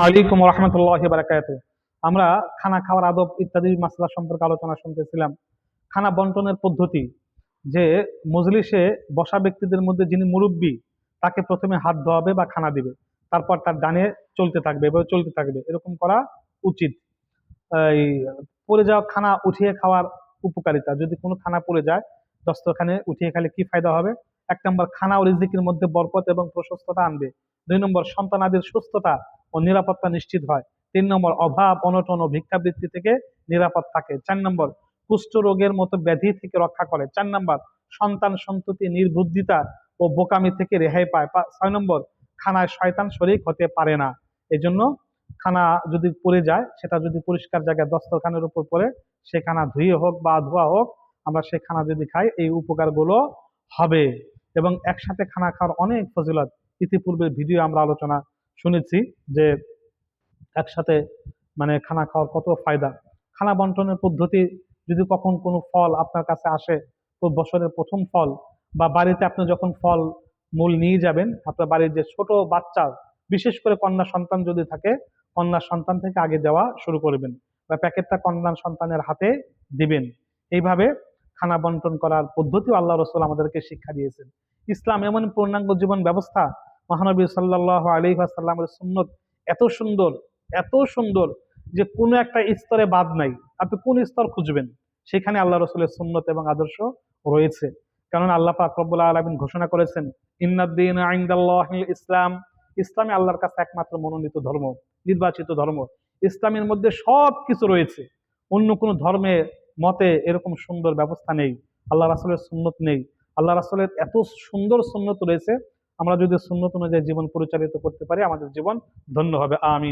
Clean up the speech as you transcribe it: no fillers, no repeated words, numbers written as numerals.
আলাইকুম রহমতুল্লাহ বারাকাতুহু। আমরা খানা খাওয়ার আদব ইত্যাদি মাসলা সম্পর্কে আলোচনা শুনতেছিলাম। খানা বন্টনের পদ্ধতি, যে মজলিসে বসা ব্যক্তিদের মধ্যে যিনি মুরব্বী, তাকে প্রথমে হাত ধোয়াবে বা খানা দিবে, তারপর তার ডানে চলতে থাকবে এভাবে চলতে থাকবে, এরকম করা উচিত। এই পড়ে যাওয়া খানা উঠিয়ে খাওয়ার উপকারিতা, যদি কোনো খানা পড়ে যায় দস্তরখানে উঠিয়ে খেলে কি ফায়দা হবে? 1 নম্বর, খানা ও রিজিকের মধ্যে বরকত এবং প্রশস্ততা আনবে। 2 নম্বর, সন্তানাদির সুস্থতা ও নিরাপত্তা নিশ্চিত হয়। 3 নম্বর, অভাব অনটন ও ভিক্ষাবৃত্তি থেকে নিরাপদ থাকে। 4 নম্বর, কুষ্ঠ রোগের মতো ব্যাধি থেকে রক্ষা করে। 4 নম্বর, সন্তান সন্ততি নির্বুদ্ধিতা ও বোকামি থেকে রেহাই পায়। 6 নম্বর, খানায় শয়তান শরীক হতে পারে না। এই জন্য খানা যদি পড়ে যায়, সেটা যদি পরিষ্কার জায়গায় দস্তরখানের উপর পড়ে, সে খানা ধুয়ে হোক বা ধোয়া হোক, আমরা সে খানা যদি খাই এই উপকারগুলো হবে। এবং একসাথে খানা খাওয়ার অনেক ফজিলত ইতিপূর্বে ভিডিও আমরা আলোচনা শুনেছি, যে একসাথে খানা খাওয়ার কত ফায়দা। খানা বন্টনের পদ্ধতি, যদি কখন কোনো ফল আপনার কাছে আসে, তো বছরের প্রথম ফল, বা বাড়িতে আপনি যখন ফল মূল নিয়ে যাবেন, আপনার বাড়ির যে ছোট বাচ্চা, বিশেষ করে কন্যা সন্তান যদি থাকে, কন্যা সন্তান থেকে আগে দেওয়া শুরু করবেন, বা প্যাকেটটা কন্যা সন্তানের হাতে দিবেন। এইভাবে খানা বন্টন করার পদ্ধতিও আল্লাহ রসুল আমাদেরকে শিক্ষা দিয়েছেন। ইসলাম এমন পূর্ণাঙ্গ জীবন ব্যবস্থা, মহানবী সাল্লাল্লাহু আলাইহি ওয়াসাল্লামের সুন্নত এত সুন্দর, এত সুন্দর, যে কোনো একটা স্তরে বাদ নাই। আপনি কোন স্তর খুঁজবেন, সেখানে আল্লাহ রসুলের সুন্নত এবং আদর্শ রয়েছে। কারণ আল্লাহ পাক রব্বুল আলামিন ঘোষণা করেছেন, ইন্নাদ-দীনা ইনদাল্লাহিল ইসলাম, ইসলামই আল্লাহর কাছে একমাত্র মনোনীত ধর্ম, নির্বাচিত ধর্ম। ইসলামের মধ্যে সব কিছু রয়েছে। অন্য কোনো ধর্মের মতে এরকম সুন্দর ব্যবস্থা নেই, আল্লাহ রাসূলের সুন্নত নেই। আল্লাহ রাসূলের এত সুন্দর সুন্নত রয়েছে, আমরা যদি সুন্নত অনুযায়ী জীবন পরিচালিত করতে পারি, আমাদের জীবন ধন্য হবে। আমিন।